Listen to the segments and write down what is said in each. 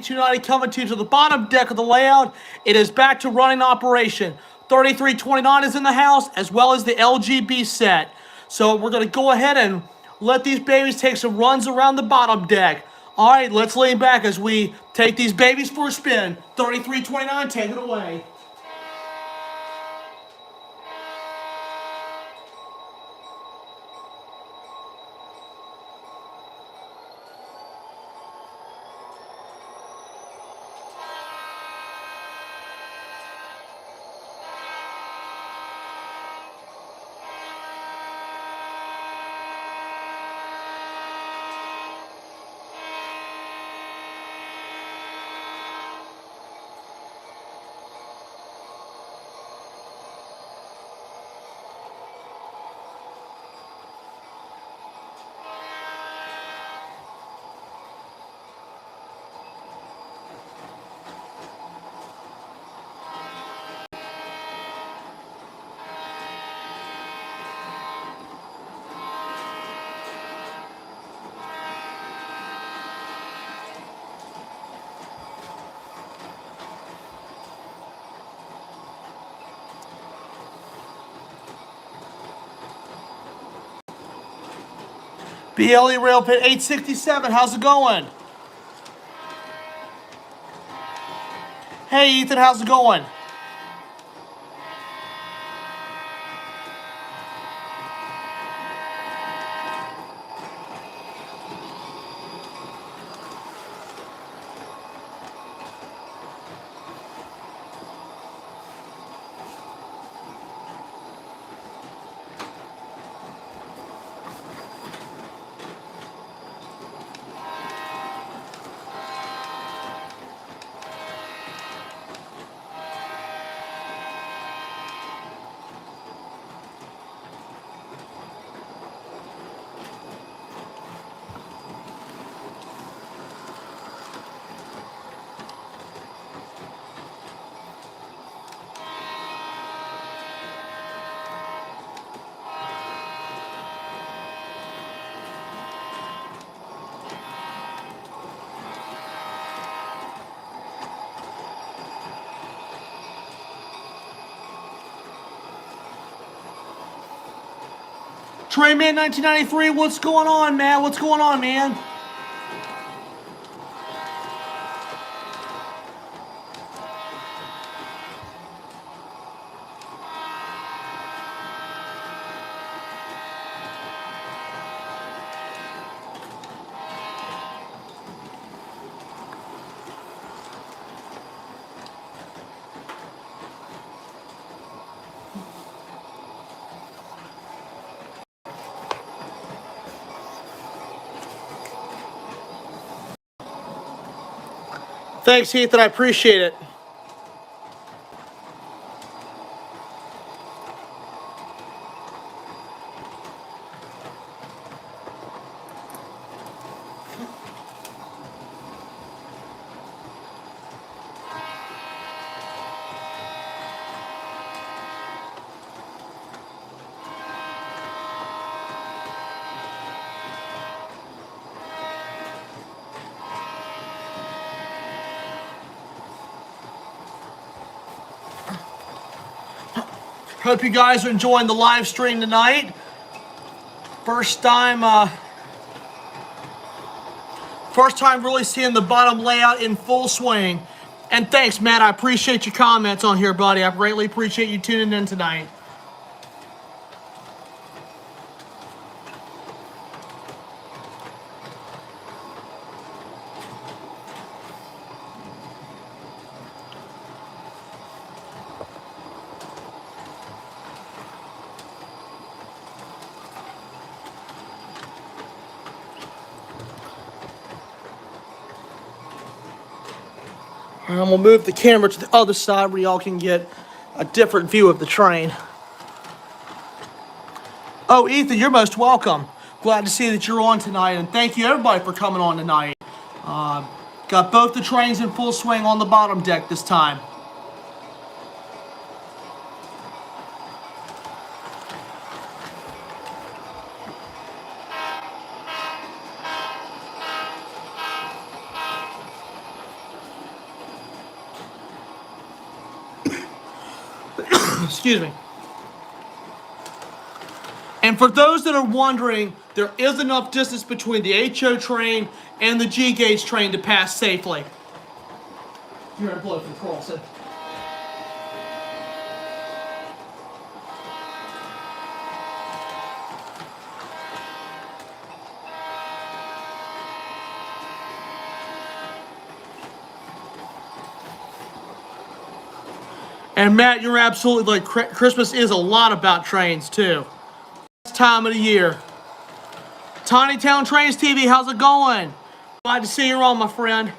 LG290 coming to you to the bottom deck of the layout. It is back to running operation. 3329 is in the house, as well as the LGB set. So we're going to go ahead and let these babies take some runs around the bottom deck. All right, let's lean back as we take these babies for a spin. 3329, take it away. BLE Rail Pit 867, how's it going? Hey Ethan, how's it going? Trayman 1993, what's going on, man? What's going on, man? Thanks, Ethan. I appreciate it. Hope you guys are enjoying the live stream tonight. First time really seeing the bottom layout in full swing. And thanks, Matt. I appreciate your comments on here, buddy. I greatly appreciate you tuning in tonight. I'm going to move the camera to the other side where y'all can get a different view of the train. Oh, Ethan, you're most welcome. Glad to see that you're on tonight, and thank you everybody for coming on tonight. Got both the trains in full swing on the bottom deck this time. Excuse me. And for those that are wondering, there is enough distance between the HO train and the G gauge train to pass safely. You're gonna blow from Carlson. And Matt, you're absolutely like Christmas is a lot about trains too. It's time of the year. Tiny Town Trains TV, how's it going? Glad to see you on, my friend.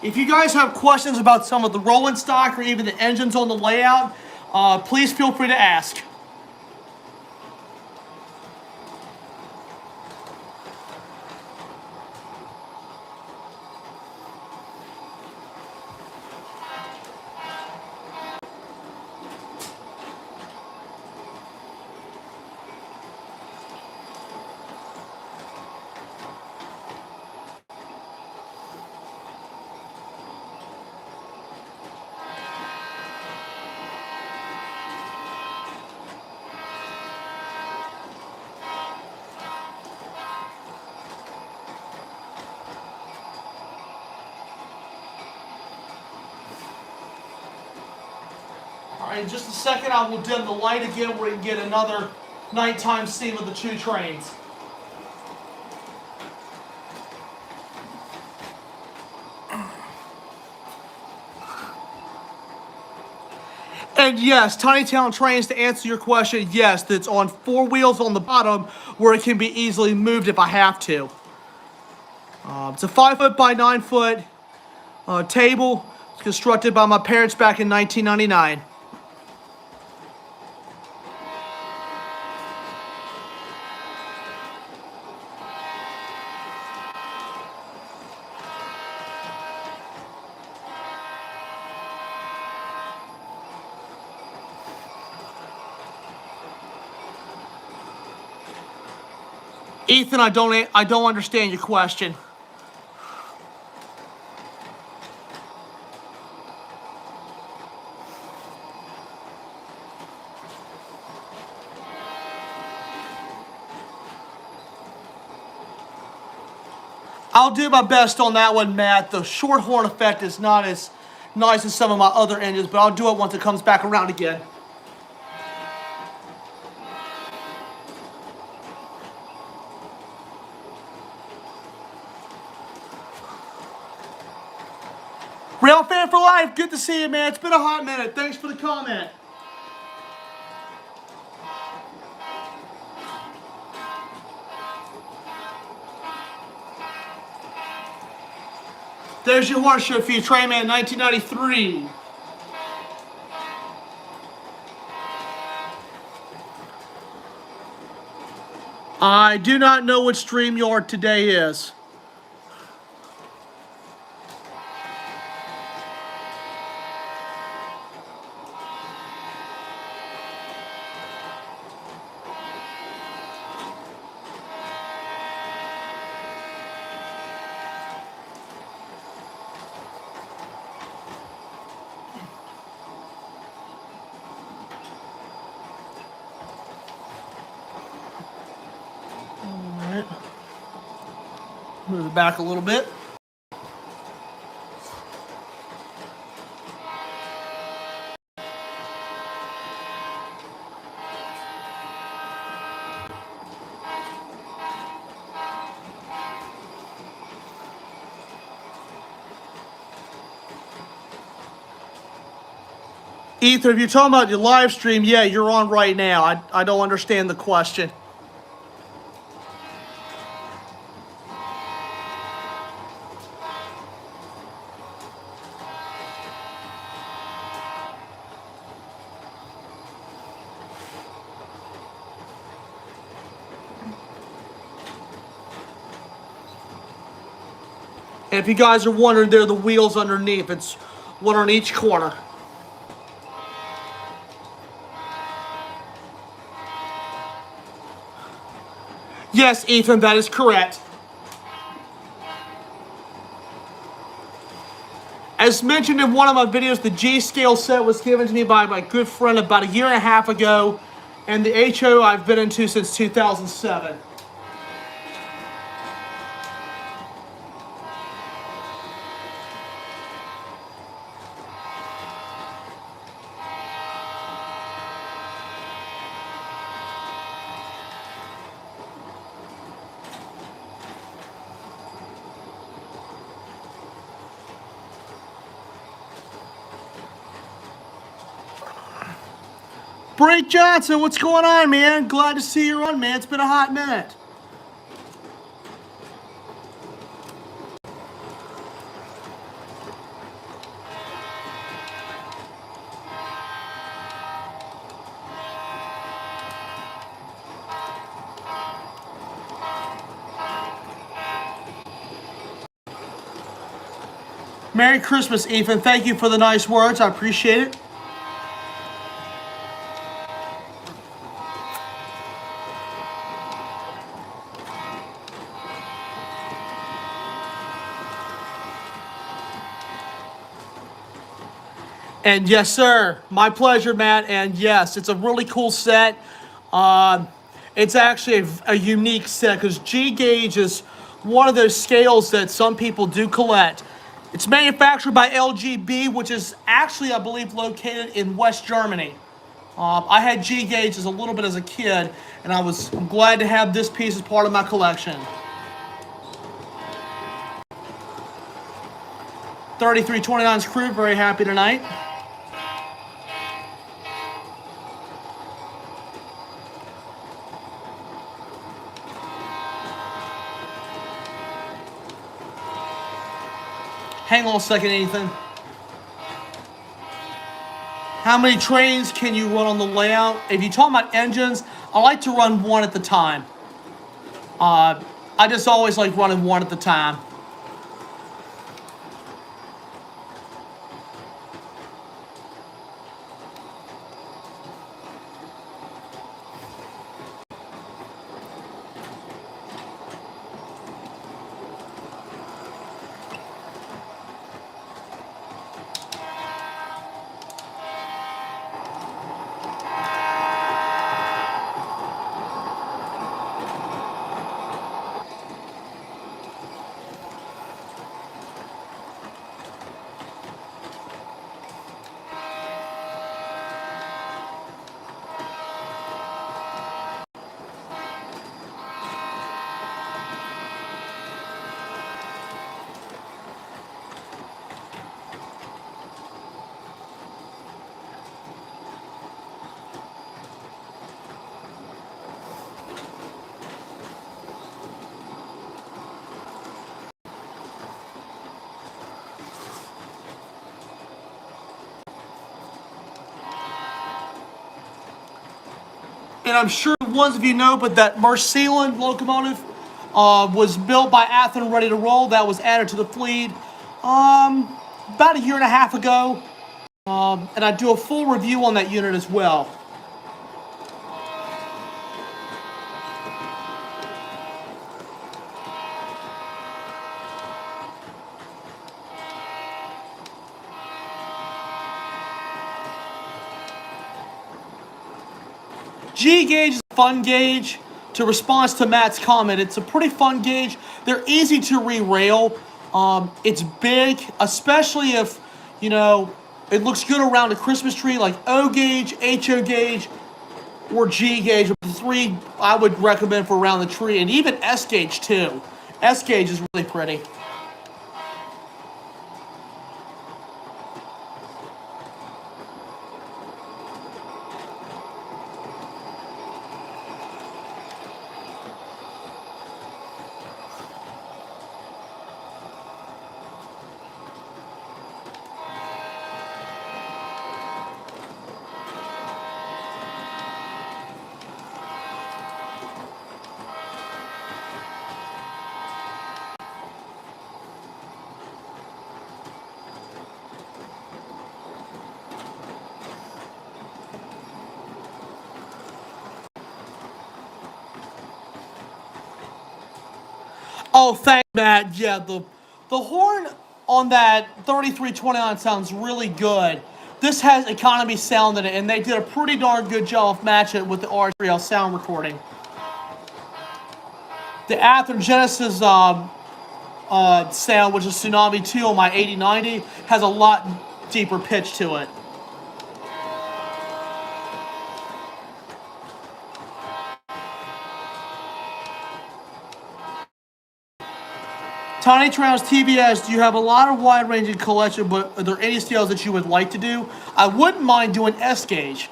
If you guys have questions about some of the rolling stock or even the engines on the layout, please feel free to ask. Alright, in just a second I will dim the light again where you can get another nighttime scene of the two trains. And yes, Tiny Town Trains, to answer your question, yes, it's on 4 wheels on the bottom where it can be easily moved if I have to. It's a 5-foot by 9-foot table. It's constructed by my parents back in 1999. Ethan, I don't understand your question. I'll do my best on that one, Matt. The short horn effect is not as nice as some of my other engines, but I'll do it once it comes back around again. Rail Fan for Life, good to see you, man. It's been a hot minute. Thanks for the comment. There's your horse show for you, Trainman 1993. I do not know what StreamYard today is. Move it back a little bit. Ethan, if you're talking about your live stream, yeah, you're on right now. I don't understand the question. And if you guys are wondering, they're the wheels underneath. It's one on each corner. Yes, Ethan, that is correct. As mentioned in one of my videos, the G-Scale set was given to me by my good friend about a year and a half ago, and the HO I've been into since 2007. Brake Johnson, what's going on, man? Glad to see you on, man. It's been a hot minute. Merry Christmas, Ethan. Thank you for the nice words. I appreciate it. And yes, sir, my pleasure, Matt. And yes, it's a really cool set. It's actually a unique set because G gauge is one of those scales that some people do collect. It's manufactured by LGB, which is actually, I believe, located in West Germany. I had G gauge as a little bit as a kid, and I'm glad to have this piece as part of my collection. 3329's crew, very happy tonight. Hang on a second, Ethan. How many trains can you run on the layout? If you're talking about engines, I like to run one at the time. I just always like running one at the time. And I'm sure ones of you know, but that Marseillan locomotive was built by Athearn ready to roll. That was added to the fleet about a year and a half ago. And I do a full review on that unit as well. G gauge is a fun gauge. To respond to Matt's comment, it's a pretty fun gauge. They're easy to re-rail. It's big, especially if, you know, it looks good around a Christmas tree, like O gauge, HO gauge, or G gauge. The three I would recommend for around the tree, and even S gauge too. S gauge is really pretty. Oh, thanks, Matt. Yeah, the horn on that 3329 sounds really good. This has economy sound in it, and they did a pretty darn good job of matching it with the R3L sound recording. The Athearn Genesis sound, which is Tsunami 2 on my 8090, has a lot deeper pitch to it. Tiny Trans TVS, do you have a lot of wide-ranging collection, but are there any scales that you would like to do? I wouldn't mind doing S-Gauge,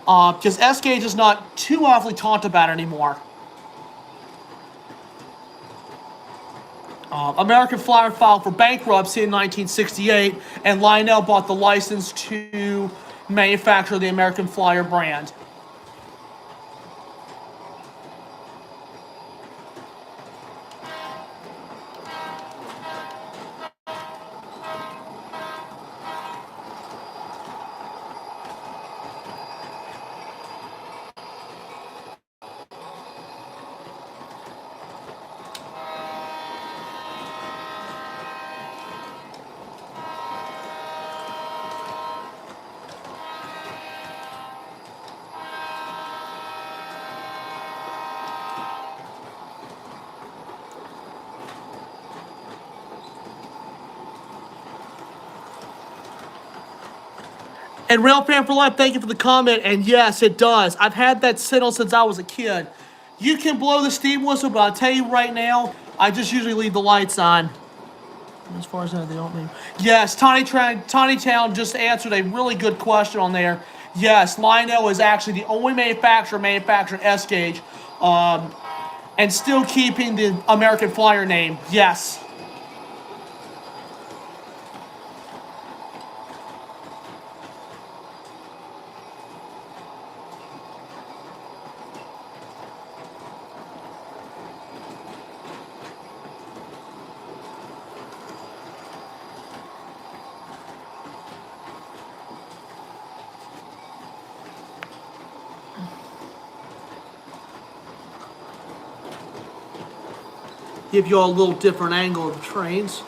because S-Gauge is not too awfully talked about anymore. American Flyer filed for bankruptcy in 1968, and Lionel bought the license to manufacture the American Flyer brand. And Real Fan for Life, thank you for the comment. And yes, it does. I've had that signal since I was a kid. You can blow the steam whistle, but I'll tell you right now, I just usually leave the lights on. As far as that, they don't mean. Yes, Tiny Town just answered a really good question on there. Yes, Lionel is actually the only manufacturer manufacturing S-Gauge, and still keeping the American Flyer name. Yes. Give you all a little different angle of the trains.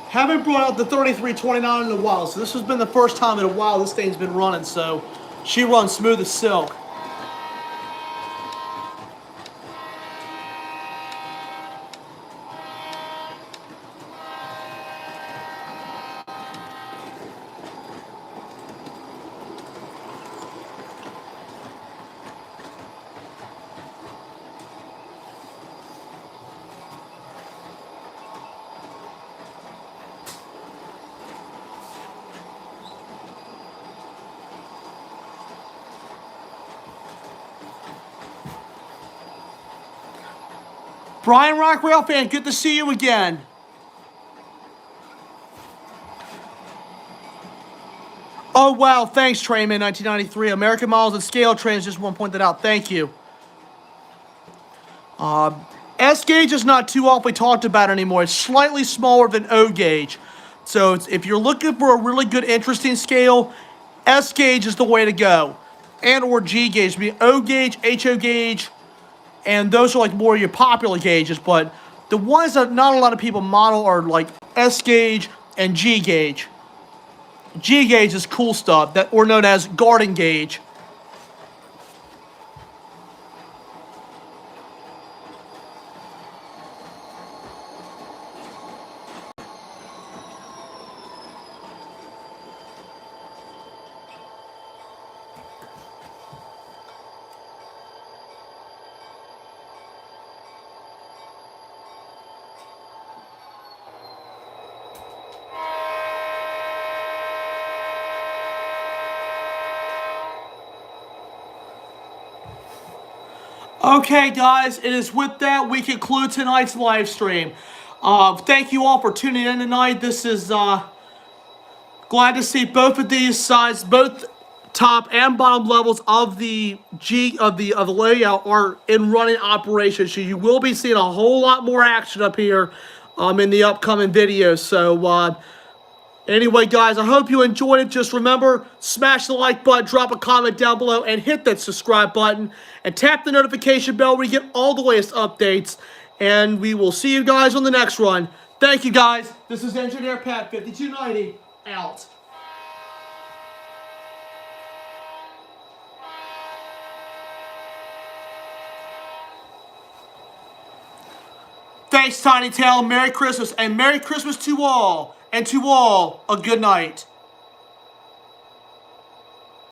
Haven't brought out the 3329 in a while, so this has been the first time in a while this thing's been running, so she runs smooth as silk. Brian Rock Rail Fan, good to see you again. Oh, wow. Thanks, Trainman 1993. American Miles and Scale Trains, just want to point that out. Thank you. S-Gauge is not too awfully talked about anymore. It's slightly smaller than O-Gauge. So if you're looking for a really good, interesting scale, S-Gauge is the way to go. And or G-Gauge. O-Gauge, HO-Gauge, and those are like more of your popular gauges, but the ones that not a lot of people model are like S-Gauge and G-Gauge. G-Gauge is cool stuff, that or known as garden gauge. Okay, guys, it is with that we conclude tonight's live stream. Thank you all for tuning in tonight. This is glad to see both of these sides, both top and bottom levels of the layout are in running operation. So you will be seeing a whole lot more action up here in the upcoming videos. So anyway, guys, I hope you enjoyed it. Just remember, smash the like button, drop a comment down below, and hit that subscribe button. And tap the notification bell where you get all the latest updates. And we will see you guys on the next run. Thank you, guys. This is Engineer Pat 5290, out. Thanks, Tiny Tail. Merry Christmas, and Merry Christmas to all, and to all, a good night.